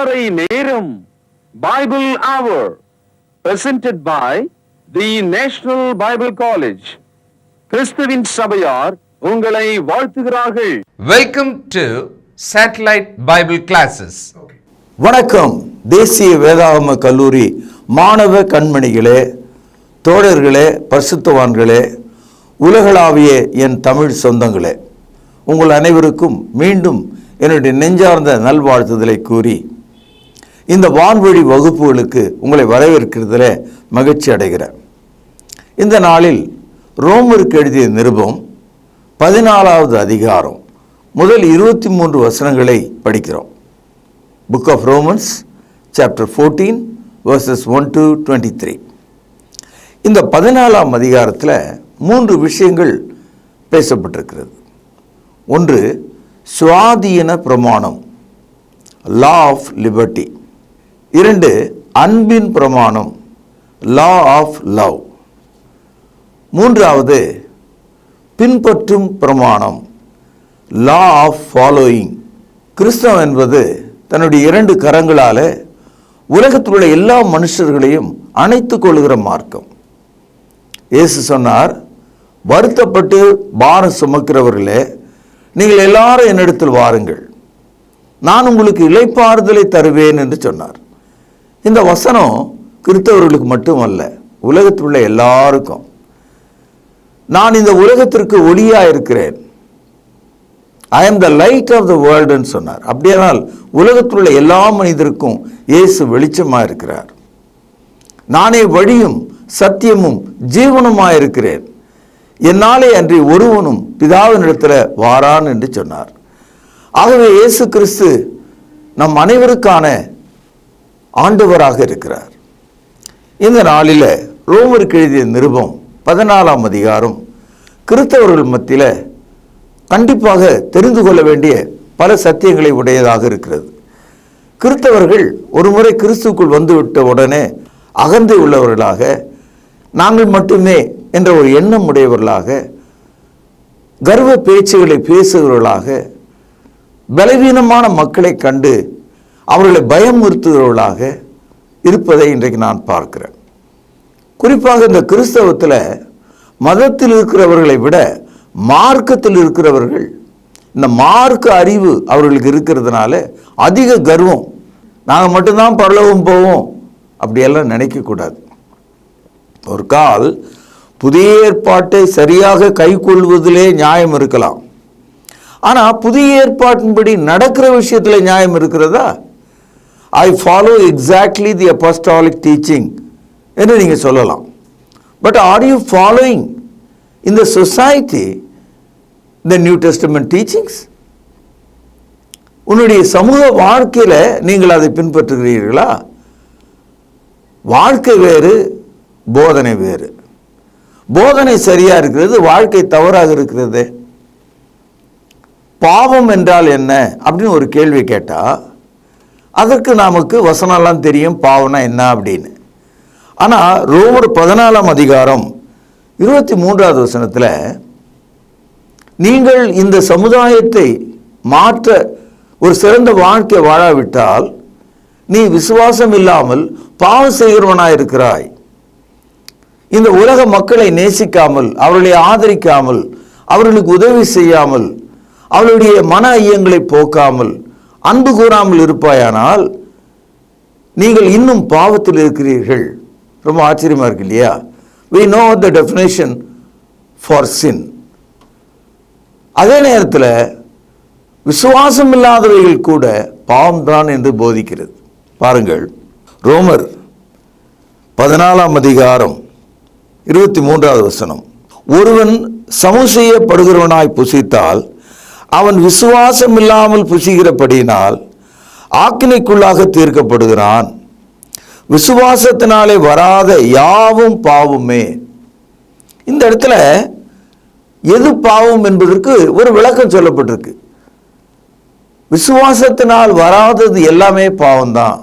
அதிகாலை நேரம் பைபிள் அவர் presented by the National Bible College. கிறிஸ்துவின் சபையார் உங்களை வாழ்த்துகிறார்கள். Welcome to Satellite Bible Classes. வணக்கம். தேசிய வேதாகம கல்லூரி மாணவ கண்மணிகளே, தோழர்களே, பரிசுத்தவான்களே, உலகளாவிய என் தமிழ் சொந்தங்களே, உங்கள் அனைவருக்கும் மீண்டும் என்னுடைய நெஞ்சார்ந்த நல்வாழ்த்துதலை கூறி இந்த வான்வழி வகுப்புகளுக்கு உங்களை வரவேற்கிறதுல மகிழ்ச்சி அடைகிறேன். இந்த நாளில் ரோமருக்கு எழுதிய நிருபம் 14வது அதிகாரம் முதல் 23 வசனங்களை படிக்கிறோம். Book of Romans chapter 14 verses 1 to 23. இந்த 14ஆம் அதிகாரத்தில் 3 விஷயங்கள் பேசப்பட்டிருக்கிறது. ஒன்று, சுவாதீன பிரமாணம், லா ஆஃப் லிபர்ட்டி. 2, அன்பின் பிரமாணம், லா ஆஃப் லவ். 3வது, பின்பற்றும் பிரமாணம், லா ஆஃப் ஃபாலோயிங். கிறிஸ்தவம் என்பது தன்னுடைய 2 கரங்களால் உலகத்தில் உள்ள எல்லா மனுஷர்களையும் அணைத்துக் கொள்கிற மார்க்கம். இயேசு சொன்னார், வருத்தப்பட்டு பாரம் சுமக்கிறவர்களே, நீங்கள் எல்லாரும் என்னிடத்தில் வாருங்கள், நான் உங்களுக்கு இளைப்பாறுதலை தருவேன் என்று சொன்னார். இந்த வசனம் கிறிஸ்தவர்களுக்கு மட்டுமல்ல, உலகத்தில் உள்ள எல்லாருக்கும். நான் இந்த உலகத்திற்கு ஒளியாக இருக்கிறேன், ஐ ஆம் த லைட் ஆஃப் த வேர்ல்டுன்னு சொன்னார். அப்படியானால் உலகத்தில் உள்ள எல்லா மனிதருக்கும் இயேசு வெளிச்சமாக இருக்கிறார். நானே வழியும் சத்தியமும் ஜீவனுமாக இருக்கிறேன், என்னாலே அன்றி ஒருவனும் பிதாவினிடத்தில் வாரான் என்று சொன்னார். ஆகவே இயேசு கிறிஸ்து நம் அனைவருக்கான ஆண்டவராக இருக்கிறார். இந்த நாளில் ரோமருக்கு எழுதிய நிருபம் 14ஆம் அதிகாரம் கிறிஸ்தவர்கள் மத்தியில் கண்டிப்பாக தெரிந்து கொள்ள வேண்டிய பல சத்தியங்களை உடையதாக இருக்கிறது. கிறிஸ்தவர்கள் ஒரு முறை கிறிஸ்துக்குள் வந்துவிட்ட உடனே அகந்தை உள்ளவர்களாக, நாங்கள் மட்டுமே என்ற ஒரு எண்ணம் உடையவர்களாக, கர்வ பேச்சுகளை பேசுகிறவர்களாக, பலவீனமான மக்களை கண்டு அவர்களை பயமுறுத்துகிறவர்களாக இருப்பதை இன்றைக்கு நான் பார்க்கிறேன். குறிப்பாக இந்த கிறிஸ்தவத்தில் மதத்தில் இருக்கிறவர்களை விட மார்க்கத்தில் இருக்கிறவர்கள், இந்த மார்க்க அறிவு அவர்களுக்கு இருக்கிறதுனால அதிக கர்வம், நாங்கள் மட்டும்தான் பரலோகம் போவோம் அப்படியெல்லாம் நினைக்கக்கூடாது. ஒரு கால் புதிய ஏற்பாட்டை சரியாக கை கொள்வதிலே நியாயம் இருக்கலாம், ஆனால் புதிய ஏற்பாட்டின்படி நடக்கிற விஷயத்தில் நியாயம் இருக்கிறதா? I follow exactly the apostolic teaching என்று நீங்கள் சொல்லலாம். But are you following in the society the new testament teachings? உன்னுடைய சமூக வாழ்க்கையில் நீங்கள் அதை பின்பற்றுகிறீர்களா? வாழ்க்கை வேறு, போதனை வேறு. போதனை சரியா இருக்கிறது, வாழ்க்கை தவறாக இருக்கிறது. பாவம் என்றால் என்ன அப்படின்னு ஒரு கேள்வி கேட்டால் அதற்கு நமக்கு வசனம்லாம் தெரியும், பாவம்னா என்ன அப்படின்னு. ஆனால் ரோமர் 14ஆம் அதிகாரம் 23வது வசனத்தில், நீங்கள் இந்த சமுதாயத்தை மாற்ற ஒரு சிறந்த வாழ்க்கை வாழாவிட்டால் நீ விசுவாசம் இல்லாமல் பாவம் செய்கிறவனாயிருக்கிறாய். இந்த உலக மக்களை நேசிக்காமல், அவர்களை ஆதரிக்காமல், அவர்களுக்கு உதவி செய்யாமல், அவர்களுடைய மன ஐயங்களை போக்காமல், அன்பு கூறாமல் இருப்பாயானால் நீங்கள் இன்னும் பாவத்தில் இருக்கிறீர்கள். ரொம்ப ஆச்சரியமாக இருக்கு இல்லையா? we know the definition for sin. அதே நேரத்தில் விசுவாசம் இல்லாதவைகள் கூட பாவம்தான் என்று போதிக்கிறது. பாருங்கள், ரோமர் 14ஆம் அதிகாரம் 23வது வசனம், ஒருவன் சமூசெய்யப்படுகிறவனாய் புசித்தால் அவன் விசுவாசம் இல்லாமல் புசிக்கிறபடியினால் ஆக்கினைக்குள்ளாக தீர்க்கப்படுகிறான். விசுவாசத்தினாலே வராத யாவும் பாவமே. இந்த இடத்துல எது பாவம் என்பதற்கு ஒரு விளக்கம் சொல்லப்பட்டிருக்கு. விசுவாசத்தினால் வராதது எல்லாமே பாவம்தான்.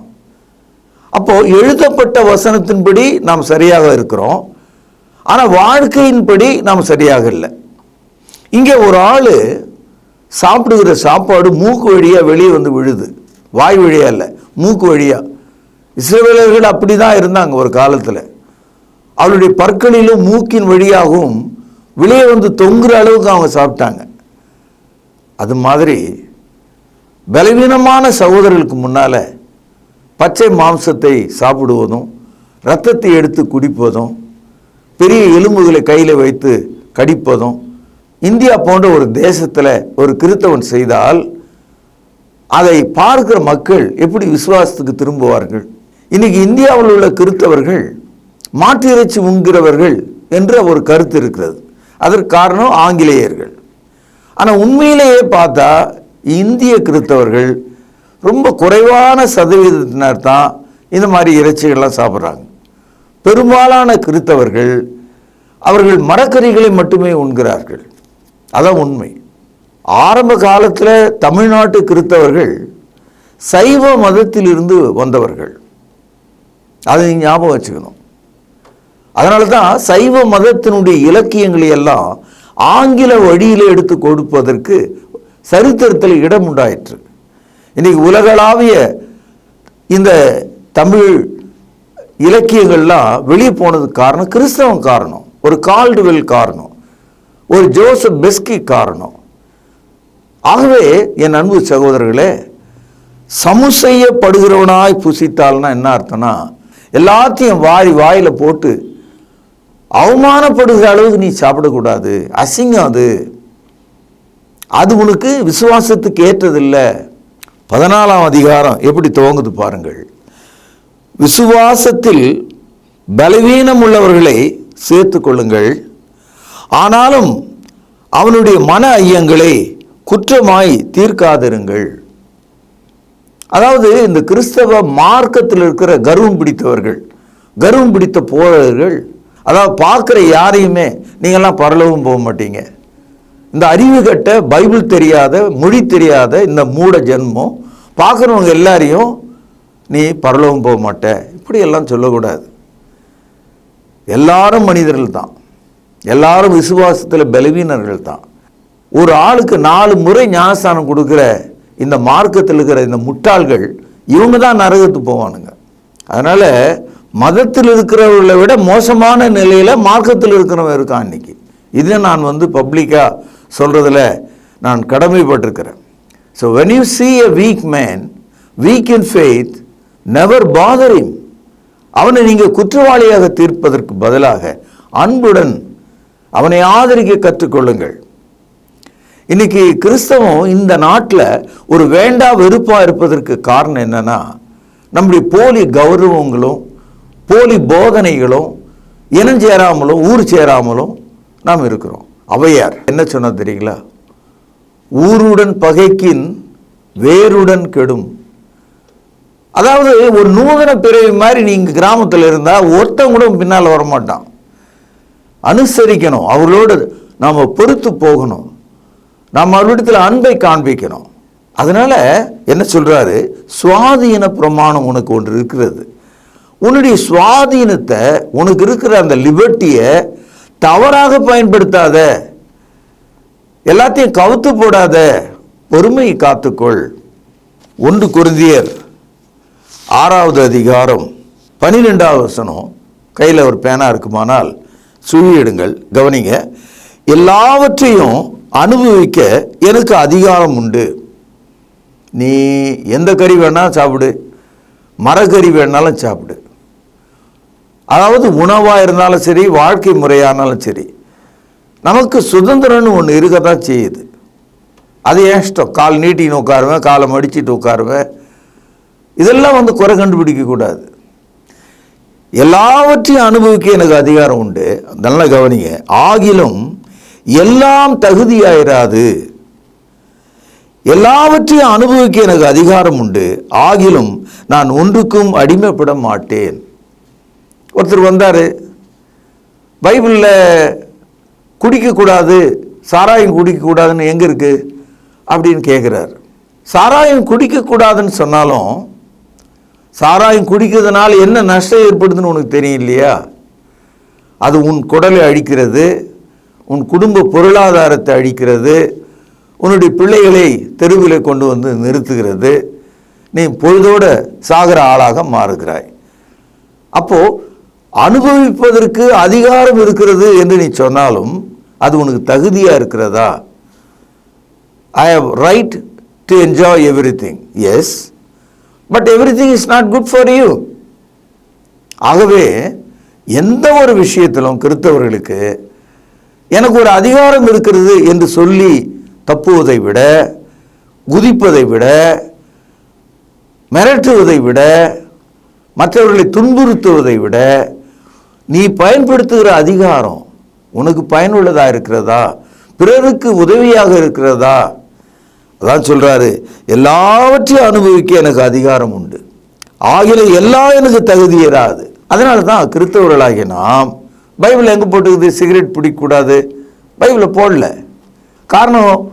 அப்போ எழுதப்பட்ட வசனத்தின்படி நாம் சரியாக இருக்கிறோம், ஆனால் வாழ்க்கையின்படி நாம் சரியாக இல்லை. இங்கே ஒரு ஆள் சாப்பிடுகிற சாப்பாடு மூக்கு வழியாக வெளியே வந்து விழுது, வாய் வழியாக இல்லை, மூக்கு வழியாக. இஸ்ரவேலர்கள் அப்படி தான் இருந்தாங்க ஒரு காலத்தில். அவருடைய பற்களிலும் மூக்கின் வழியாகவும் வெளியே வந்து தொங்குற அளவுக்கு அவங்க சாப்பிட்டாங்க. அது மாதிரி பலவீனமான சகோதரர்களுக்கு முன்னால் பச்சை மாம்சத்தை சாப்பிடுவதும் இரத்தத்தை எடுத்து குடிப்பதும் பெரிய எலும்புகளை கையில் வைத்து கடிப்பதும் இந்தியா போன்ற ஒரு தேசத்தில் ஒரு கிறித்தவன் செய்தால் அதை பார்க்கிற மக்கள் எப்படி விசுவாசத்துக்கு திரும்புவார்கள்? இன்னைக்கு இந்தியாவில் உள்ள கிறித்தவர்கள் மாட்டு இறைச்சி உண்கிறவர்கள் என்ற ஒரு கருத்து இருக்கிறது. அதற்கு காரணம் ஆங்கிலேயர்கள். ஆனால் உண்மையிலேயே பார்த்தா இந்திய கிறித்தவர்கள் ரொம்ப குறைவான சதவீதத்தினர் தான் இந்த மாதிரி இறைச்சிகள்லாம் சாப்பிட்றாங்க. பெரும்பாலான கிறித்தவர்கள் அவர்கள் மரக்கறிகளை மட்டுமே உண்கிறார்கள். அதான் உண்மை. ஆரம்ப காலத்தில் தமிழ்நாட்டு கிறித்தவர்கள் சைவ மதத்திலிருந்து வந்தவர்கள். அதை ஞாபகம் வச்சுக்கணும். அதனால தான் சைவ மதத்தினுடைய இலக்கியங்களை எல்லாம் ஆங்கில வழியில் எடுத்து கொடுப்பதற்கு சரித்திரத்தில் இடம் உண்டாயிற்று. இன்னைக்கு உலகளாவிய இந்த தமிழ் இலக்கியங்கள்லாம் வெளியே போனதுக்கு காரணம் கிறிஸ்தவம் காரணம், ஒரு கால்டுவெல் காரணம், ஒரு ஜோசப் பெஸ்கி காரணம். ஆகவே என் அன்பு சகோதரர்களே, சமுசெய்யப்படுகிறவனாய் புசித்தால்னா என்ன அர்த்தம்னா, எல்லாத்தையும் வாயில் போட்டு அவமானப்படுகிற அளவுக்கு நீ சாப்பிடக்கூடாது. அசிங்கம் அது. அது உனக்கு விசுவாசத்துக்கு ஏற்றதில்லை. 14ஆம் அதிகாரம் எப்படி துவங்குது பாருங்கள். விசுவாசத்தில் பலவீனம் உள்ளவர்களை சேர்த்து கொள்ளுங்கள், ஆனாலும் அவனுடைய மன ஐயங்களை குற்றமாய் தீர்க்காதிருங்கள். அதாவது இந்த கிறிஸ்தவ மார்க்கத்தில் இருக்கிற கர்வம் பிடித்தவர்கள், கர்வம் பிடித்த போதகர்கள், அதாவது பார்க்குற யாரையுமே நீங்கள்லாம் பரலோகம் போக மாட்டீங்க, இந்த அறிவு கட்ட பைபிள் தெரியாத மொழி தெரியாத இந்த மூட ஜென்மம் பார்க்குறவங்க எல்லாரையும் நீ பரலோகம் போக மாட்ட, இப்படி எல்லாம் சொல்லக்கூடாது. எல்லாரும் மனிதர்கள் தான், எல்லாரும் விசுவாசத்தில் பலவீனர்கள் தான். ஒரு ஆளுக்கு 4 முறை ஞானஸ்தானம் கொடுக்குற இந்த மார்க்கத்தில் இருக்கிற இந்த முட்டாள்கள் இவங்க தான் நரகத்துக்கு போவானுங்க. அதனால் மதத்தில் இருக்கிறவர்களை விட மோசமான நிலையில் மார்க்கத்தில் இருக்கிறவன் இருக்கான் இன்னைக்கு. இதை நான் பப்ளிக்காக சொல்கிறதுல நான் கடமைப்பட்டிருக்கிறேன். So when you see a weak man, weak in faith, never bother him. அவனை நீங்கள் குற்றவாளியாக தீர்ப்பதற்கு பதிலாக அன்புடன் அவனை ஆதரிக்க கற்றுக்கொள்ளுங்கள். இன்னைக்கு கிறிஸ்தவம் இந்த நாட்டில் ஒரு வேண்டா வெறுப்பாக இருப்பதற்கு காரணம் என்னன்னா, நம்முடைய போலி கௌரவங்களும் போலி போதனைகளும் இனம் சேராமலும் ஊர் சேராமலும் நாம் இருக்கிறோம். ஔவையார் என்ன சொன்னா தெரியுங்களா? ஊருடன் பகைக்கின் வேருடன் கெடும். அதாவது ஒரு நூதன பிறவி மாதிரி நீங்கள் கிராமத்தில் இருந்தால் ஒருத்தன் கூட பின்னால் வரமாட்டான். அனுசரிக்கணும், அவர்களோடு நாம் பொறுத்து போகணும், நாம் அவர்களிடத்தில் அன்பை காண்பிக்கணும். அதனால என்ன சொல்றாரு? சுவாதீன பிரமாணம் உனக்கு ஒன்று இருக்கிறது. உன்னுடைய சுவாதீனத்தை, உனக்கு இருக்கிற அந்த லிபர்ட்டியை தவறாக பயன்படுத்தாத, எல்லாத்தையும் கவுத்து போடாத, பொறுமையை காத்துக்கொள். 1 கொரிந்தியர் 6வது அதிகாரம் 12வது வசனம். கையில் ஒரு பேனா இருக்குமானால் சுழியிடுங்கள், கவனிங்க. எல்லாவற்றையும் அனுபவிக்க எனக்கு அதிகாரம் உண்டு. நீ எந்த கறி வேணாலும் சாப்பிடு, மரக்கறி வேணாலும் சாப்பிடு. அதாவது உணவாக இருந்தாலும் சரி, வாழ்க்கை முறையானாலும் சரி, நமக்கு சுதந்திரம்னு ஒன்று இருக்க தான் செய்யுது. அது ஏன் இஷ்டம். கால் நீட்டின்னு உட்காருவேன், காலை மடிச்சிட்டு உட்காருவேன், இதெல்லாம் குறை கண்டுபிடிக்கக்கூடாது. எல்லாவற்றையும் அனுபவிக்க எனக்கு அதிகாரம் உண்டு. நல்லா கவனிங்க. ஆகிலும் எல்லாம் தகுதியாயிராது. எல்லாவற்றையும் அனுபவிக்க எனக்கு அதிகாரம் உண்டு, ஆகிலும் நான் ஒன்றுக்கும் அடிமைப்பட மாட்டேன். ஒருத்தர் வந்தார், பைபிளில் குடிக்கக்கூடாது, சாராயம் குடிக்கக்கூடாதுன்னு எங்கே இருக்குது அப்படின்னு கேட்குறாரு. சாராயம் குடிக்கக்கூடாதுன்னு சொன்னாலும் சாராயம் குடிக்கிறதுனால என்ன நஷ்டம் ஏற்படுதுன்னு உனக்கு தெரியும் இல்லையா? அது உன் குடலை அழிக்கிறது, உன் குடும்ப பொருளாதாரத்தை அழிக்கிறது, உன்னுடைய பிள்ளைகளை தெருவில் கொண்டு வந்து நிறுத்துகிறது. நீ பொழுதோட சாகிற ஆளாக மாறுகிறாய். அப்போ அனுபவிப்பதற்கு அதிகாரம் இருக்கிறது என்று நீ சொன்னாலும் அது உனக்கு தகுதியா இருக்கிறதா? I have right to enjoy everything. Yes, but everything is not good for you. ஆகவே எந்த ஒரு விஷயத்திலும் கிறிஸ்தவர்களுக்கு எனக்கு ஒரு அதிகாரம் இருக்கிறது என்று சொல்லி தப்புவதை விட, குதிப்பதை விட, மிரட்டுவதை விட, மற்றவர்களை துன்புறுத்துவதை விட நீ பயன்படுத்துகிற அதிகாரம் உனக்கு பயனுள்ளதா இருக்கிறதா, பிறருக்கு உதவியாக இருக்கிறதா? அதான் சொல்றாரு, எல்லாவற்றையும் அனுபவிக்க எனக்கு அதிகாரம் உண்டு, ஆகிய எல்லாம் எனக்கு தகுதியராது. அதனால தான் கிறிஸ்தவர்களாகிய நாம் பைபிள் எங்கே போட்டுக்குது சிகரெட் பிடிக்கக்கூடாது? பைபிளில் போடல. காரணம்,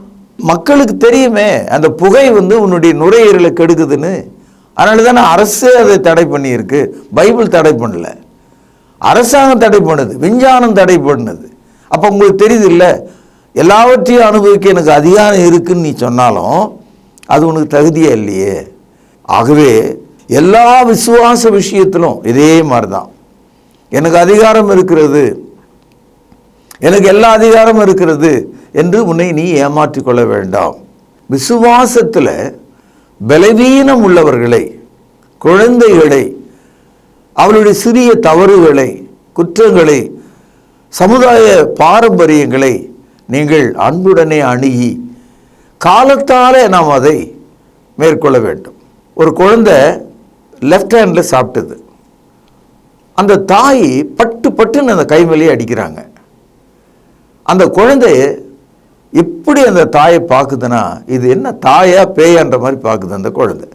மக்களுக்கு தெரியுமே அந்த புகை உன்னுடைய நுரையீரலை கெடுக்குதுன்னு. அதனால தானே அரசே அதை தடை பண்ணியிருக்கு. பைபிள் தடை பண்ணல, அரசாங்கம் தடை பண்ணுது, விஞ்ஞானம் தடை பண்ணுது. அப்போ உங்களுக்கு தெரியுது இல்லை, எல்லாவற்றையும் அனுபவிக்க எனக்கு அதிகாரம் இருக்குன்னு நீ சொன்னாலும் அது உனக்கு தகுதியே இல்லையே. ஆகவே எல்லா விசுவாச விஷயத்திலும் இதே மாதிரி தான், எனக்கு அதிகாரம் இருக்கிறது, எனக்கு எல்லா அதிகாரம் இருக்கிறது என்று உன்னை நீ ஏமாற்றிக் கொள்ள வேண்டாம். விசுவாசத்தில் பலவீனம் உள்ளவர்களை, குழந்தைகளை, அவளுடைய சிறிய தவறுகளை, குற்றங்களை, சமுதாய பாரம்பரியங்களை நீங்கள் அன்புடனே அணுகி காலத்தாலே நாம் அதை மேற்கொள்ள வேண்டும். ஒரு குழந்தை லெஃப்ட் ஹேண்டில் சாப்பிட்டது, அந்த தாய் பட்டு பட்டுன்னு அந்த கை மேலேயே அடிக்கிறாங்க. அந்த குழந்தை எப்படி அந்த தாயை பார்க்குதுன்னா, இது என்ன தாயா பேயான்ற மாதிரி பார்க்குது அந்த குழந்தை.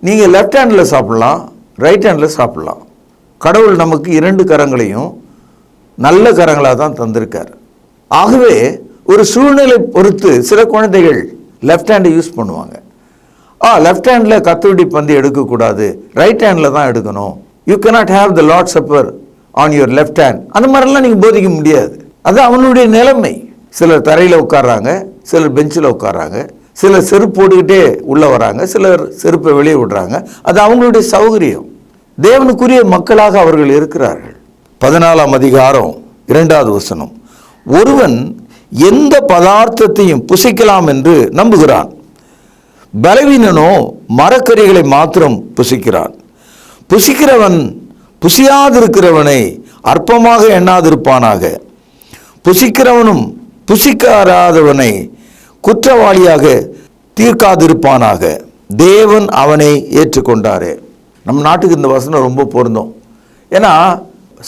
நீங்கள் லெஃப்ட் ஹேண்டில் சாப்பிட்லாம், ரைட் ஹேண்டில் சாப்பிட்லாம். கடவுள் நமக்கு 2 கரங்களையும் நல்ல கரங்களாக தான் தந்திருக்கார். ஆகவே ஒரு சூழ்நிலை பொறுத்து சில குழந்தைகள் லெஃப்ட் ஹேண்டை யூஸ் பண்ணுவாங்க. லெஃப்ட் ஹேண்டில் கத்தோடி பந்து எடுக்கக்கூடாது, ரைட் ஹேண்டில் தான் எடுக்கணும். You cannot have the Lord's Supper on your left hand. அந்த மாதிரிலாம் நீங்கள் போதிக்க முடியாது. அது அவனுடைய நிலைமை. சிலர் தரையில் உட்கார்றாங்க, சிலர் பெஞ்சில் உட்கார்றாங்க, சிலர் செருப்பு போட்டுக்கிட்டே உள்ளே வராங்க, சிலர் செருப்பை வெளியே விடுறாங்க. அது அவங்களுடைய சௌகரியம். தேவனுக்குரிய மக்களாக அவர்கள் இருக்கிறார்கள். 14ஆம் அதிகாரம் 2வது வசனம், ஒருவன் எந்த பதார்த்தத்தையும் புசிக்கலாம் என்று நம்புகிறான், பலவீனனோ மரக்கறிகளை மாத்திரம் புசிக்கிறான். புசிக்கிறவன் புசியாதிருக்கிறவனை அற்பமாக எண்ணாதிருப்பானாக, புசிக்கிறவனும் புசிக்காதவனை குற்றவாளியாக தீர்க்காதிருப்பானாக, தேவன் அவனை ஏற்றுக்கொண்டாரே. நம் நாட்டுக்கு இந்த வசனம் ரொம்ப பொருந்தும். ஏன்னா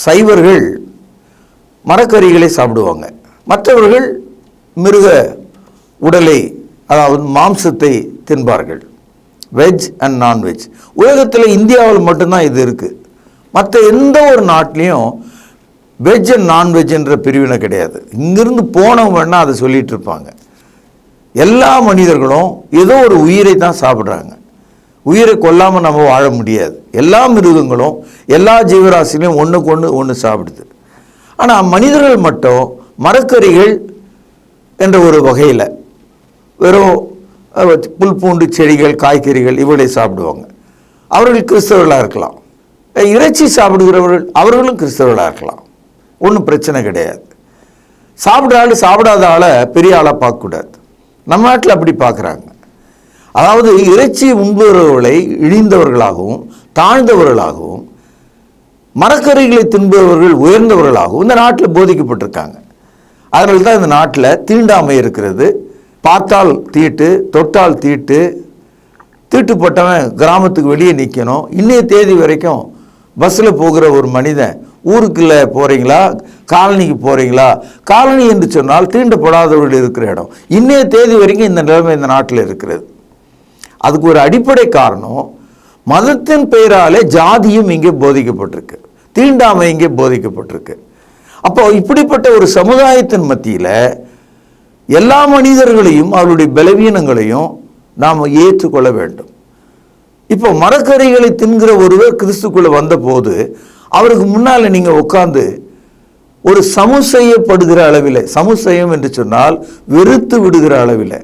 சைவர்கள் மரக்கறிகளை சாப்பிடுவாங்க, மற்றவர்கள் மிருக உடலை, அதாவது மாம்சத்தை தின்பார்கள். Veg and non veg. உலகத்தில் இந்தியாவில் மட்டும்தான் இது இருக்குது. மற்ற எந்த ஒரு நாட்டிலையும் வெஜ் அண்ட் நான்வெஜ் என்ற பிரிவினை கிடையாது. இங்கிருந்து போனவங்க வேணால் அதை சொல்லிகிட்டு இருப்பாங்க. எல்லா மனிதர்களும் ஏதோ ஒரு உயிரை தான் சாப்பிட்றாங்க. உயிரை கொல்லாமல் நம்ம வாழ முடியாது. எல்லா மிருகங்களும் எல்லா ஜீவராசிலையும் ஒன்றுக்கு ஒன்று சாப்பிடுது. ஆனால் மனிதர்கள் மட்டும் மரக்கறிகள் என்ற ஒரு வகையில் வெறும் புல் பூண்டு செடிகள், காய்கறிகள் இவர்களை சாப்பிடுவாங்க. அவர்கள் கிறிஸ்தவர்களாக இருக்கலாம். இறைச்சி சாப்பிடுகிறவர்கள் அவர்களும் கிறிஸ்தவர்களாக இருக்கலாம். ஒன்றும் பிரச்சனை கிடையாது. சாப்பிட்ற ஆள் சாப்பிடாத ஆளை பெரிய ஆளாக பார்க்கக்கூடாது. நம்ம நாட்டில் அப்படி பார்க்குறாங்க. அதாவது இறைச்சி உண்பவர்களை இழிந்தவர்களாகவும் தாழ்ந்தவர்களாகவும், மரக்கறிகளை தின்பவர்கள் உயர்ந்தவர்களாகவும் இந்த நாட்டில் போதிக்கப்பட்டிருக்காங்க. அதனால தான் இந்த நாட்டில் தீண்டாமை இருக்கிறது. பார்த்தால் தீட்டு, தொட்டால் தீட்டு, தீட்டுப்பட்டவன் கிராமத்துக்கு வெளியே நிற்கணும். இன்னைய தேதி வரைக்கும் பஸ்ஸில் போகிற ஒரு மனிதன் ஊருக்குள்ளே போகிறீங்களா, காலனிக்கு போகிறீங்களா, காலனி என்று சொன்னால் தீண்டப்படாதவர்கள் இருக்கிற இடம். இன்னைய தேதி வரைக்கும் இந்த நிலைமை இந்த நாட்டில் இருக்கிறது. அதுக்கு ஒரு அடிப்படை காரணம், மதத்தின் பெயராலே ஜாதியும் இங்கே போதிக்கப்பட்டிருக்கு, தீண்டாமை இங்கே போதிக்கப்பட்டிருக்கு. அப்போ இப்படிப்பட்ட ஒரு சமுதாயத்தின் மத்தியில் எல்லா மனிதர்களையும் அவருடைய பலவீனங்களையும் நாம் ஏற்றுக்கொள்ள வேண்டும். இப்போ மரக்கறிகளை தின்கிற ஒருவர் கிறிஸ்துக்குள்ளே வந்தபோது அவருக்கு முன்னால் நீங்கள் உட்கார்ந்து ஒரு சமுசெய்யப்படுகிற அளவில், சமுசெய்யம் என்று சொன்னால் வெறுத்து விடுகிற அளவில்,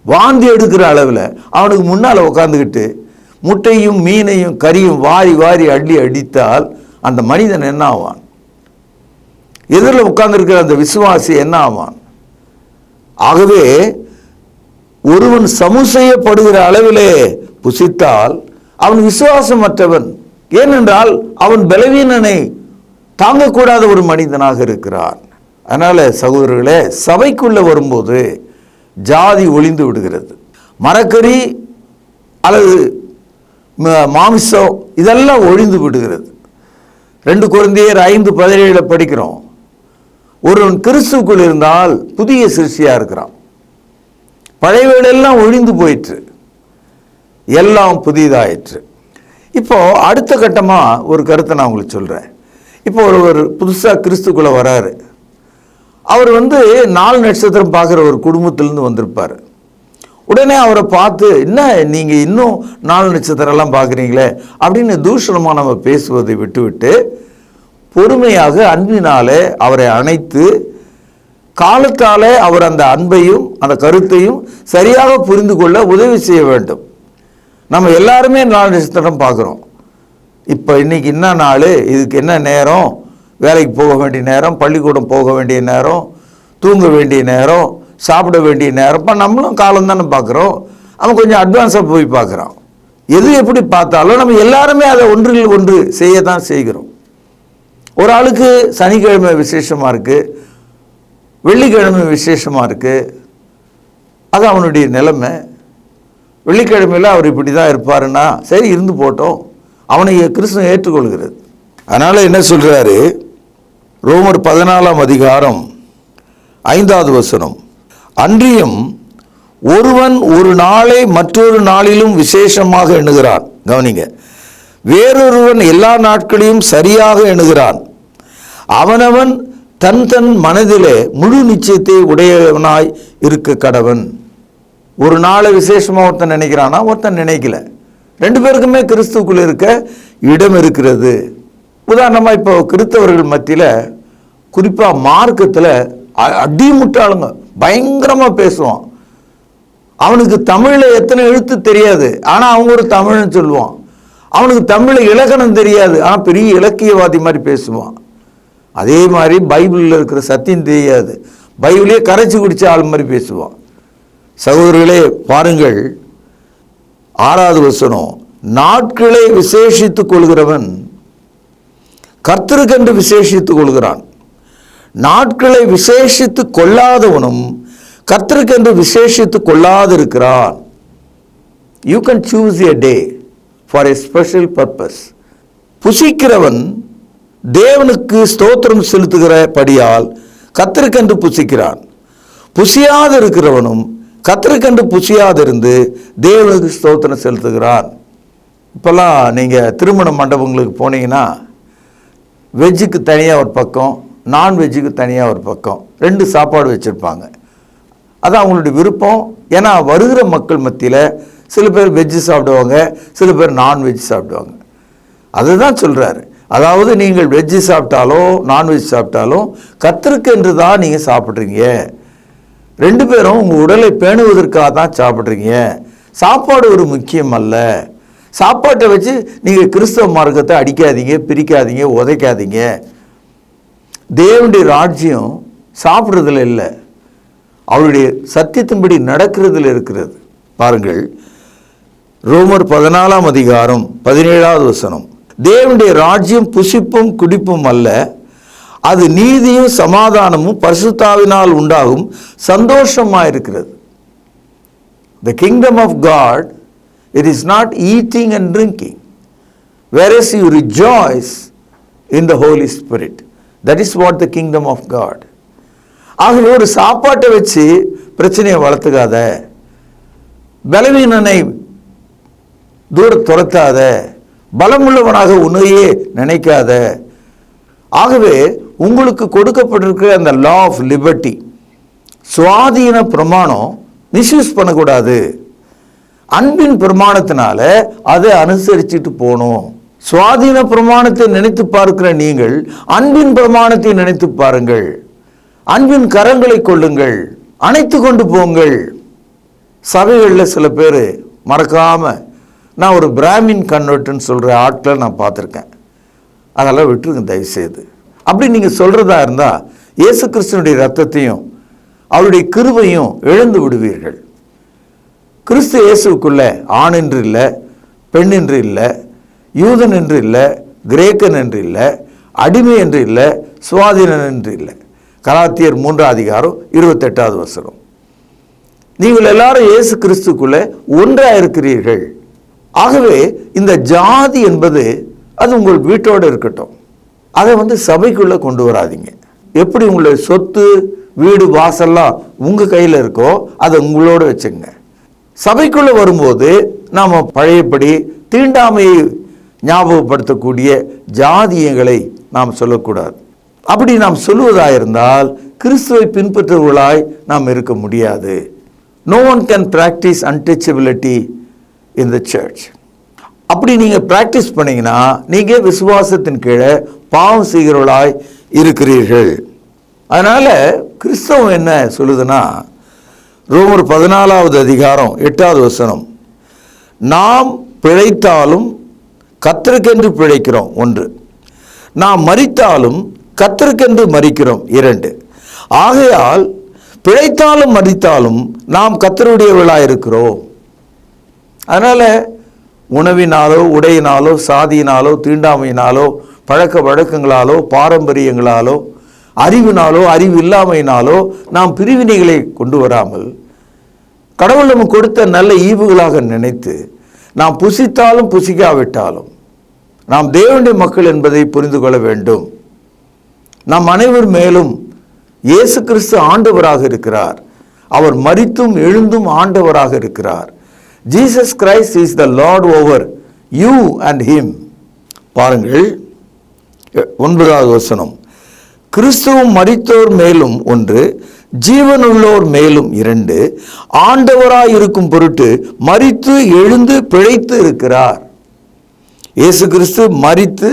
வாந்தி எடுக்கிற அளவில் அவனுக்கு முன்னால் உட்காந்துக்கிட்டு முட்டையும் மீனையும் கறியும் வாரி வாரி அள்ளி அடித்தால் அந்த மனிதன் என்ன ஆவான்? எதிரில் உட்கார்ந்திருக்கிற அந்த விசுவாசி என்ன ஆவான்? ஆகவே ஒருவன் சமுசெய்யப்படுகிற அளவிலே புசித்தால் அவன் விசுவாசமற்றவன். ஏனென்றால் அவன் பலவீனனை தாங்கக்கூடாத ஒரு மனிதனாக இருக்கிறான். அதனால சகோதரர்களே, சபைக்குள்ள வரும்போது ஜாதி ஒளிந்து விடுகிறது. மரக்கறி அல்லது மாமிசம் இதெல்லாம் ஒழிந்து விடுகிறது. 2 கொரிந்தியர் 5:17 படிக்கிறோம். ஒருவன் கிறிஸ்துவுக்குள் இருந்தால் புதிய சிருஷ்டியா இருக்கிறான். பழையவைகளெல்லாம் ஒழிந்து போயிற்று, எல்லாம் புதியதாயிற்று. இப்போ அடுத்த கட்டமா ஒரு கருத்தை நான் உங்களுக்கு சொல்றேன். இப்போ ஒரு புதுசா கிறிஸ்துக்குள்ள வராரு. அவர் 4 நட்சத்திரம் பார்க்குற ஒரு குடும்பத்திலிருந்து வந்திருப்பார். உடனே அவரை பார்த்து, என்ன நீங்கள் இன்னும் 4 நட்சத்திரம்லாம் பார்க்குறீங்களே அப்படின்னு தூஷணமாக நம்ம பேசுவதை விட்டுவிட்டு பொறுமையாக அன்பினாலே அவரை அணைத்து காலத்தாலே அவர் அந்த அன்பையும் அந்த கருத்தையும் சரியாக புரிந்து கொள்ள உதவி செய்ய வேண்டும். நம்ம எல்லாருமே 4 நட்சத்திரம் பார்க்குறோம். இப்போ இன்னைக்கு என்ன நாள், இதுக்கு என்ன நேரம், வேலைக்கு போக வேண்டிய நேரம், பள்ளிக்கூடம் போக வேண்டிய நேரம், தூங்க வேண்டிய நேரம், சாப்பிட வேண்டிய நேரம். இப்போ நம்மளும் காலம் தானே பார்க்குறோம். அவன் கொஞ்சம் அட்வான்ஸாக போய் பார்க்குறான். எது எப்படி பார்த்தாலும் நம்ம எல்லாருமே அதை ஒன்றில் ஒன்று செய்ய தான் செய்கிறோம். ஒரு ஆளுக்கு சனிக்கிழமை விசேஷமாக இருக்குது, வெள்ளிக்கிழமை விசேஷமாக இருக்குது. அது அவனுடைய நிலைமை. வெள்ளிக்கிழமையில் அவர் இப்படி தான் இருப்பாருன்னா சரி, இருந்து போட்டோம், அவனை கிறிஸ்துவ ஏற்றுக்கொள்கிறது. அதனால் என்ன சொல்கிறாரு, ரோமர் 14 அதிகாரம் 5வது வசனம், அன்றியும் ஒருவன் ஒரு நாளை மற்றொரு நாளிலும் விசேஷமாக எண்ணுகிறான். கவனிங்க, வேறொருவன் எல்லா நாட்களையும் சரியாக எண்ணுகிறான். அவனவன் தன் தன் மனதிலே முழு நிச்சயத்தை உடையவனாய் இருக்க கடவன். ஒரு நாளை விசேஷமாக ஒருத்தன் நினைக்கிறானா, ஒருத்தன் நினைக்கல. 2 பேருக்குமே கிறிஸ்துவுக்குள்ள இருக்க இடம் இருக்கிறது. உதாரணமாக இப்போ கிறிஸ்தவர்கள் மத்தியில் குறிப்பாக மார்க்கத்தில் அடிமுட்டாளுங்க பயங்கரமாக பேசுவான். அவனுக்கு தமிழில் எத்தனை எழுத்து தெரியாது, ஆனால் அவங்க ஒரு தமிழ்னு சொல்லுவான். அவனுக்கு தமிழில் இலக்கணம் தெரியாது, ஆனால் பெரிய இலக்கியவாதி மாதிரி பேசுவான். அதே மாதிரி பைபிளில் இருக்கிற சத்தியம் தெரியாது, பைபிளே கரைச்சி குடிச்ச ஆள் மாதிரி பேசுவான். சகோதரர்களே பாருங்கள், 6வது வசனம், நாட்களை விசேஷித்துக் கொள்கிறவன் கர்த்தருக்கென்று விசேஷித்துக் கொள்கிறான். நாட்களை விசேஷித்து கொள்ளாதவனும் கர்த்தருக்கென்று விசேஷித்து கொள்ளாதிருக்கிறான். You can choose a day for a special purpose. புசிக்கிறவன் தேவனுக்கு ஸ்தோத்திரம் செலுத்துகிறபடியால் கர்த்தருக்கென்று புசிக்கிறான். புசியாது இருக்கிறவனும் கர்த்தருக்கென்று புசியாதிருந்து தேவனுக்கு ஸ்தோத்திரம் செலுத்துகிறான். இப்போல்லாம் நீங்கள் திருமண மண்டபங்களுக்கு போனீங்கன்னா வெஜ்ஜுக்கு தனியாக ஒரு பக்கம், நான்வெஜ்ஜுக்கு தனியாக ஒரு பக்கம் 2 சாப்பாடு வச்சுருப்பாங்க. அது அவங்களுடைய விருப்பம். ஏன்னா வருகிற மக்கள் மத்தியில் சில பேர் வெஜ்ஜு சாப்பிடுவாங்க, சில பேர் நான்வெஜ் சாப்பிடுவாங்க. அதுதான் சொல்கிறாரு. அதாவது நீங்கள் வெஜ்ஜு சாப்பிட்டாலும் நான்வெஜ் சாப்பிட்டாலும் கர்த்தருக்கு என்று தான் நீங்கள் சாப்பிட்றீங்க. 2 பேரும் உங்கள் உடலை பேணுவதற்காக தான் சாப்பிட்றீங்க. சாப்பாடு ஒரு முக்கியம் அல்ல. சாப்பாட்டை வச்சு நீங்கள் கிறிஸ்தவ மார்க்கத்தை அடிக்காதீங்க, பிரிக்காதீங்க, உதைக்காதீங்க. தேவனுடைய ராஜ்யம் சாப்பிட்றதுல இல்லை, அவருடைய சத்தியத்தின்படி நடக்கிறதுல இருக்கிறது. பாருங்கள், ரோமர் 14 அதிகாரம் 17வது வசனம், தேவனுடைய ராஜ்யம் புசிப்பும் குடிப்பும் அல்ல, அது நீதியும் சமாதானமும் பரிசுத்தாவினால் உண்டாகும் சந்தோஷமாயிருக்கிறது. The kingdom of God, it is not eating and drinking, whereas you rejoice in the Holy Spirit. That is what the kingdom of God. ஆகவே ஒரு சாப்பாட்டை வச்சு பிரச்சனையை வளர்த்துக்காத, பலவீனனை தூர துரத்தாத, பலமுள்ளவனாக உன்னையே நினைக்காத. ஆகவே உங்களுக்கு கொடுக்கப்பட்டிருக்கிற அந்த லா ஆஃப் லிபர்ட்டி, சுவாதீன பிரமாணம் மிஸ்யூஸ் பண்ணக்கூடாது. அன்பின் பிரமாணத்தினால அதை அனுசரிச்சுட்டு போகணும். சுவாதீன பிரமாணத்தை நினைத்து பார்க்கிற நீங்கள் அன்பின் பிரமாணத்தை நினைத்து பாருங்கள். அன்பின் கரங்களை கொள்ளுங்கள், அணைத்து கொண்டு போங்கள். சபைகளில் சில பேர் மறக்காம நான் ஒரு பிராமின் கன்வெர்ட்டுன்னு சொல்கிற ஆட்களை நான் பார்த்துருக்கேன். அதெல்லாம் விட்டுருங்க தயவுசெய்து. அப்படி நீங்கள் சொல்கிறதா இருந்தால் இயேசு கிறிஸ்துவனுடைய இரத்தத்தையும் அவருடைய கிருபையும் இழந்து விடுவீர்கள். கிறிஸ்து இயேசுக்குள்ளே ஆண் என்று இல்லை, பெண் என்று இல்லை, யூதன் என்று இல்லை, கிரேக்கன் என்று இல்லை, அடிமை என்று இல்லை, சுவாதீனன் என்று இல்லை. கலாத்தியர் 3:28. நீங்கள் எல்லாரும் இயேசு கிறிஸ்துக்குள்ளே ஒன்றாக இருக்கிறீர்கள். ஆகவே இந்த ஜாதி என்பது அது உங்கள் வீட்டோடு இருக்கட்டும். அதை சபைக்குள்ளே கொண்டு வராதிங்க. எப்படி உங்களுடைய சொத்து வீடு வாசல்லாம் உங்கள் கையில் இருக்கோ அதை உங்களோட வச்சுங்க. சபைக்குள்ளே வரும்போது நாம் பழையபடி தீண்டாமையை ஞாபகப்படுத்தக்கூடிய ஜாதியங்களை நாம் சொல்லக்கூடாது. அப்படி நாம் சொல்வதாயிருந்தால் கிறிஸ்துவை பின்பற்றுவர்களாய் நாம் இருக்க முடியாது. No one can practice untouchability in the church. அப்படி நீங்கள் ப்ராக்டிஸ் பண்ணீங்கன்னா நீங்கள் விசுவாசத்தின் கீழே பாவம் செய்கிறவர்களாய் இருக்கிறீர்கள். அதனால் கிறிஸ்தவம் என்ன சொல்லுதுன்னா, ரோமர் 14:8, நாம் பிழைத்தாலும் கர்த்தருக்கென்று பிழைக்கிறோம் 1, நாம் மரித்தாலும் கர்த்தருக்கென்று மரிக்கிறோம் 2. ஆகையால் பிழைத்தாலும் மரித்தாலும் நாம் கர்த்தருடையவர்களாக இருக்கிறோம். அதனால் உணவினாலோ உடையினாலோ சாதியினாலோ தீண்டாமையினாலோ பழக்க வழக்கங்களாலோ பாரம்பரியங்களாலோ அறிவினாலோ அறிவு இல்லாமையினாலோ நாம் பிரிவினைகளை கொண்டு வராமல் கடவுள் நமக்கு கொடுத்த நல்ல ஈவுகளாக நினைத்து நாம் புசித்தாலும் புசிக்காவிட்டாலும் நாம் தேவனுடைய மக்கள் என்பதை புரிந்து கொள்ள வேண்டும். நாம் அனைவர் மேலும் இயேசு கிறிஸ்து ஆண்டவராக இருக்கிறார். அவர் மரித்தும் எழுந்தும் ஆண்டவராக இருக்கிறார். Jesus Christ is the Lord over you and him. பாருங்கள் 9, கிறிஸ்துவும் மரித்தோர் மேலும் 1, ஜீவனுள்ளோர் மேலும் 2, ஆண்டவராய் இருக்கும் பொருட்டு மரித்து எழுந்து பிழைத்து இருக்கிறார். இயேசு கிறிஸ்து மரித்து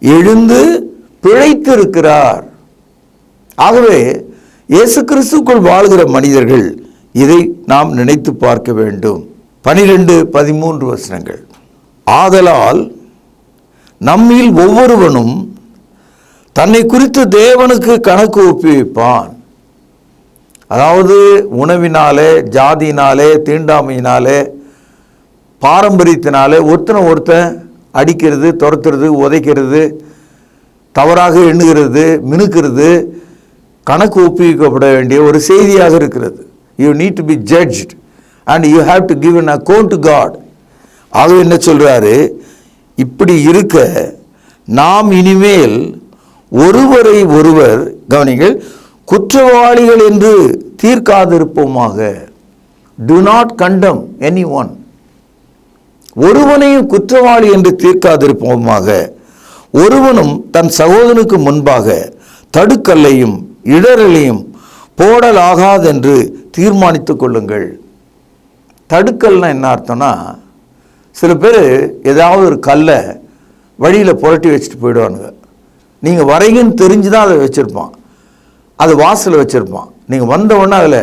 எழுந்து பிழைத்து இருக்கிறார். ஆகவே இயேசு கிறிஸ்துக்குள் வாழ்கிற மனிதர்கள் இதை நாம் நினைத்து பார்க்க வேண்டும். 12-13 ஆதலால் நம்மில் ஒவ்வொருவனும் தன்னை குறித்து தேவனுக்கு கணக்கு ஒப்புவிப்பான். அதாவது உணவினாலே, ஜாதியினாலே, தீண்டாமையினாலே, பாரம்பரியத்தினாலே ஒருத்தன் அடிக்கிறது, துரத்துறது, உதைக்கிறது, தவறாக எண்ணுகிறது, மினுக்கிறது கணக்கு ஒப்புவிக்கப்பட வேண்டிய ஒரு செய்தியாக இருக்கிறது. You need to be judged and you have to give an account to God. ஆகவே என்ன சொல்றாரு, இப்படி இருக்க நாம் இனிமேல் ஒருவரை ஒருவர் கவனிங்கள் குற்றவாளிகள் என்று தீர்க்காதிருப்போமாக. Do not condemn anyone. ஒருவனையும் குற்றவாளி என்று தீர்க்காதிருப்போமாக. ஒருவனும் தன் சகோதரனுக்கு முன்பாக தடுக்கல்லையும் இடரலையும் போடலாகாதென்று தீர்மானித்துக் கொள்ளுங்கள். தடுக்கல்னா என்ன அர்த்தம்னா, சில பேர் ஏதாவது ஒரு கல்லை வழியில் புரட்டி வச்சுட்டு போயிடுவானுங்க. நீங்கள் வரைங்கன்னு தெரிஞ்சு தான் அதை வச்சுருப்பான், அது வாசலில் வச்சுருப்பான். நீங்கள் வந்தவுடனே அதில்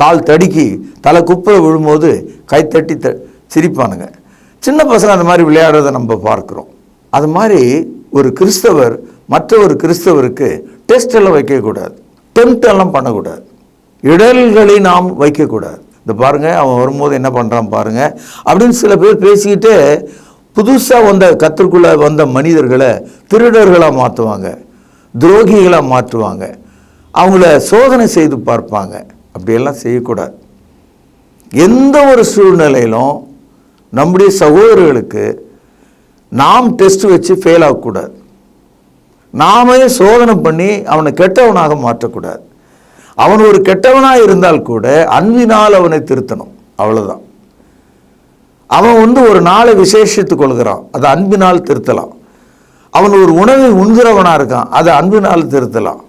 கால் தடுக்கி தலை குப்பை விழும்போது கைத்தட்டி சிரிப்பானுங்க. சின்ன பசங்க அந்த மாதிரி விளையாடுறதை நம்ம பார்க்குறோம். அது மாதிரி ஒரு கிறிஸ்தவர் மற்ற ஒரு கிறிஸ்தவருக்கு டெஸ்ட் எல்லாம் வைக்கக்கூடாது, டெம்ட் எல்லாம் பண்ணக்கூடாது, இடர்களை நாம் வைக்கக்கூடாது. இந்த பாருங்கள் அவன் வரும்போது என்ன பண்ணுறான் பாருங்கள் அப்படின்னு சில பேர் பேசிக்கிட்டு புதுசாக வந்த கர்த்தருக்குள்ளே வந்த மனிதர்களை திருடர்களாக மாற்றுவாங்க, துரோகிகளாக மாற்றுவாங்க, அவங்கள சோதனை செய்து பார்ப்பாங்க. அப்படியெல்லாம் செய்யக்கூடாது. எந்த ஒரு சூழ்நிலையிலும் நம்முடைய சகோதரர்களுக்கு நாம் டெஸ்ட் வச்சு ஃபெயில் ஆகக்கூடாது. நாமே சோதனை பண்ணி அவனை கெட்டவனாக மாற்றக்கூடாது. அவன் ஒரு கெட்டவனாக இருந்தால் கூட அன்பினால் அவனை திருத்தணும், அவ்வளோதான். அவன் ஒரு நாளை விசேஷித்துக் கொள்கிறான், அதை அன்பினால் திருத்தலாம். அவன் ஒரு உணவை உண்கிறவனாக இருக்கான், அதை அன்பினால் திருத்தலாம்.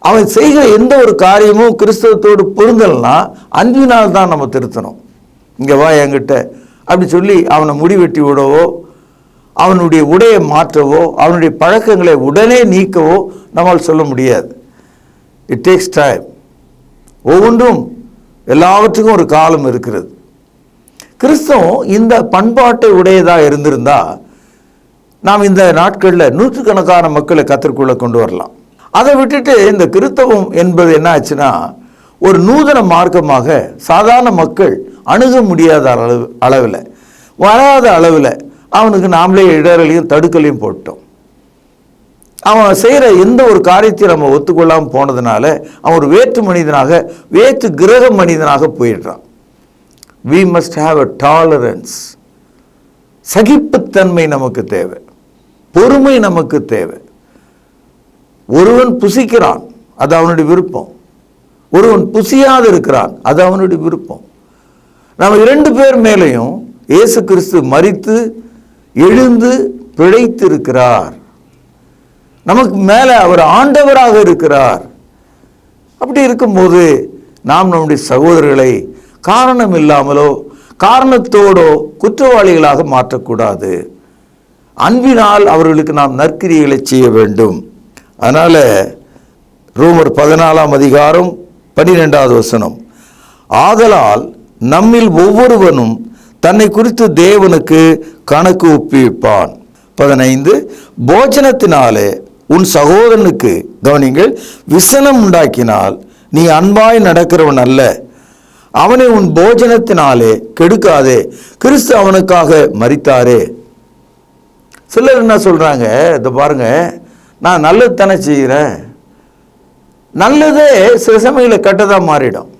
அவன் செய்கிற எந்த ஒரு காரியமும் கிறிஸ்தவத்தோடு பொருந்தல்னா அன்பினால் தான் நம்ம திருத்தணும். இங்கே வா என்கிட்ட அப்படி சொல்லி அவனை முடிவெட்டி விடவோ, அவனுடைய உடையை மாற்றவோ, அவனுடைய பழக்கங்களை உடனே நீக்கவோ நம்மால் சொல்ல முடியாது. It takes time. ஒவ்வொன்றும் எல்லாவற்றுக்கும் ஒரு காலம் இருக்கிறது. கிறிஸ்தவம் இந்த பண்பாட்டை உடையதாக இருந்திருந்தா நாம் இந்த நாட்களில் நூற்றுக்கணக்கான மக்களை கத்திற்குள்ள கொண்டு வரலாம். அதை விட்டுட்டு இந்த கிறிஸ்தவம் என்பது என்ன ஆச்சுன்னா ஒரு நூதன மார்க்கமாக சாதாரண மக்கள் அணுக முடியாத அளவில் வராத அளவில் அவனுக்கு நாமளே இடரலையும் தடுக்கலையும் போட்டோம். அவன் செய்கிற எந்த ஒரு காரியத்தையும் நம்ம ஒத்துக்கொள்ளாமல் போனதுனால அவன் ஒரு வேற்று மனிதனாக, வேற்று கிரக மனிதனாக போயிடுறான். we must have a tolerance. சகிப்புத்தன்மை நமக்கு தேவை, பொறுமை நமக்கு தேவை. ஒருவன் புசிக்கிறான், அது அவனுடைய விருப்பம். ஒருவன் புசியாது இருக்கிறான், அது அவனுடைய விருப்பம். நம்ம 2 பேர் மேலையும் இயேசு கிறிஸ்து மரித்து எழுந்து பிழைத்து இருக்கிறார். நமக்கு மேலே அவர் ஆண்டவராக இருக்கிறார். அப்படி இருக்கும்போது நாம் நம்முடைய சகோதரர்களை காரணம் இல்லாமலோ காரணத்தோடோ குற்றவாளிகளாக மாற்றக்கூடாது. அன்பினால் அவர்களுக்கு நாம் நற்கிரியைகளை செய்ய வேண்டும். அதனால ரோமர் 14ஆம் அதிகாரம் 12வது வசனம், ஆதலால் நம்மில் ஒவ்வொருவனும் தன்னை குறித்து தேவனுக்கு கணக்கு ஒப்புவிப்பான். 15, போஜனத்தினாலே உன் சகோதரனுக்கு, கவனிங்கள், விசனம் உண்டாக்கினால் நீ அன்பாய் நடக்கிறவன் அல்ல, அவனை உன் போஜனத்தினாலே கெடுக்காதே, கிறிஸ்து அவனுக்காக மரித்தாரே. சிலர் என்ன சொல்றாங்க, இதை பாருங்க, நான் நல்லது தானே செய்கிறேன், நல்லதே சில சமயங்களில் கெட்டதாக மாறிடும்.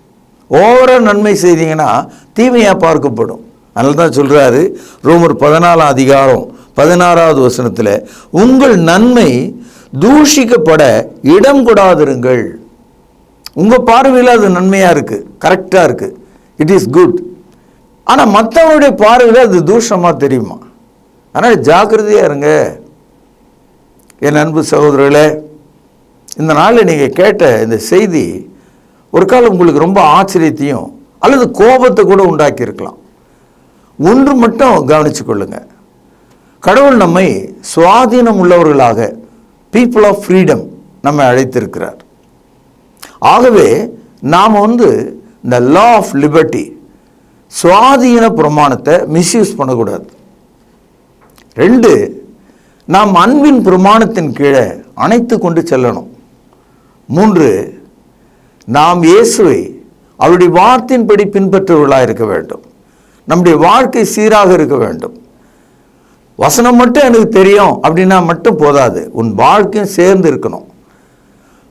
ஓவரா நன்மை செய்தீங்கன்னா தீமையாக பார்க்கப்படும். அதனால தான் சொல்றாரு ரோமர் 14ஆம் அதிகாரம் 16வது வசனத்தில், உங்கள் நன்மை தூஷிக்கப்பட இடம் கொடாதிருங்கள். உங்கள் பார்வையில் அது நன்மையாக இருக்குது, கரெக்டாக இருக்குது, இட் இஸ் குட். ஆனால் மற்றவனுடைய பார்வையில் அது தூஷமாக தெரியுமா? அதனால் ஜாக்கிரதையாக இருங்க. என் அன்பு சகோதரர்களே, இந்த நாளில் நீங்கள் கேட்ட இந்த செய்தி ஒரு காலம் உங்களுக்கு ரொம்ப ஆச்சரியத்தையும் அல்லது கோபத்தை கூட உண்டாக்கியிருக்கலாம். ஒன்று மட்டும் கவனித்து கொள்ளுங்க, கடவுள் நம்மை சுவாதீனம் உள்ளவர்களாக, பீப்புள் ஆஃப் ஃப்ரீடம், நம்மை அழைத்திருக்கிறார். ஆகவே நாம் இந்த லா ஆஃப் லிபர்ட்டி, சுவாதீன பிரமாணத்தை மிஸ்யூஸ் பண்ணக்கூடாது. 2, நாம் அன்பின் பிரமாணத்தின் கீழே அணைத்து கொண்டு செல்லணும். 3, நாம் இயேசுவை அவருடைய வார்த்தையின்படி பின்பற்றுவர்களாக இருக்க வேண்டும். நம்முடைய வாழ்க்கை சீராக இருக்க வேண்டும். வசனம் மட்டும் எனக்கு தெரியும் அப்படின்னா மட்டும் போதாது, உன் வாழ்க்கையும் சேர்ந்து இருக்கணும்.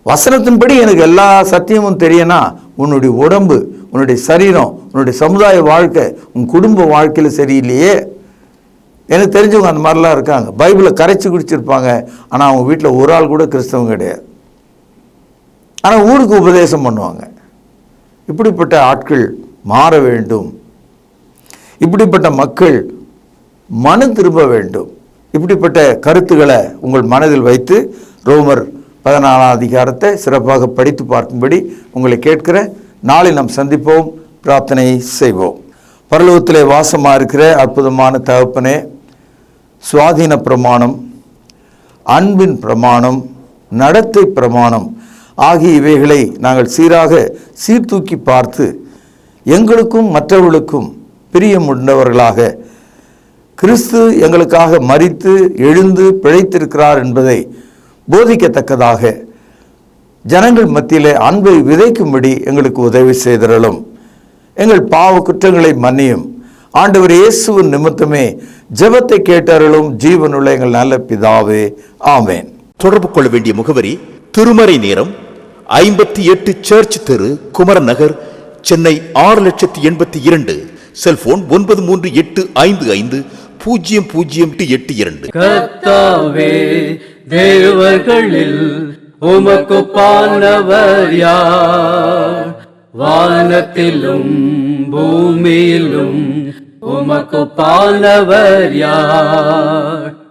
வசனத்தின்படி எனக்கு எல்லா சத்தியமும் தெரியும்னா உன்னுடைய உடம்பு, உன்னுடைய சரீரம், உன்னுடைய சமுதாய வாழ்க்கை, உன் குடும்ப வாழ்க்கையில் சரியில்லையே. எனக்கு தெரிஞ்சவங்க அந்த மாதிரிலாம் இருக்காங்க. பைபிளை கரைச்சி குடிச்சிருப்பாங்க, ஆனால் அவங்க வீட்டில் ஒரு ஆள் கூட கிறிஸ்தவங்க கிடையாது, ஆனால் ஊருக்கு உபதேசம் பண்ணுவாங்க. இப்படிப்பட்ட ஆட்கள் மாற வேண்டும். இப்படிப்பட்ட மக்கள் மனம் திரும்ப வேண்டும். இப்படிப்பட்ட கருத்துக்களை உங்கள் மனதில் வைத்து ரோமர் 14ஆம் அதிகாரத்தை சிறப்பாக படித்து பார்க்கும்படி உங்களை கேட்கிற நாளை நாம் சந்திப்போம். பிரார்த்தனை செய்வோம். பரலோகத்திலே வாசமாக இருக்கிற அற்புதமான தகப்பனே, சுவாதீன பிரமாணம், அன்பின் பிரமாணம், நடத்தை பிரமாணம் ஆகிய இவைகளை நாங்கள் சீராக சீர்தூக்கி பார்த்து எங்களுக்கும் மற்றவர்களுக்கும் பிரியம் உண்டவர்களாக, கிறிஸ்து எங்களுக்காக மரித்து எழுந்து பிழைத்திருக்கிறார் என்பதை போதிக்கத்தக்கதாக ஜனங்கள் மத்தியிலே அன்பை விதைக்கும்படி எங்களுக்கு உதவி செய்தருளும். எங்கள் பாவ குற்றங்களை மன்னியும். ஆண்டவர் இயேசுவின் நிமித்தமே ஜெபத்தை கேட்டருளும். ஜீவனுள்ள எங்கள் நல்ல பிதாவே, ஆமேன். தொடர்பு கொள்ள வேண்டிய முகவரி: திருமறை நேரம், 58 சர்ச் தெரு, குமரன் நகர், சென்னை 6,82,000. செல்போன் 9385500882. கர்த்தாவே, தேவர்களில் உமக்குப்பானவர் யார்? வானத்திலும் பூமியிலும் உமக்குப்பானவர் யார்?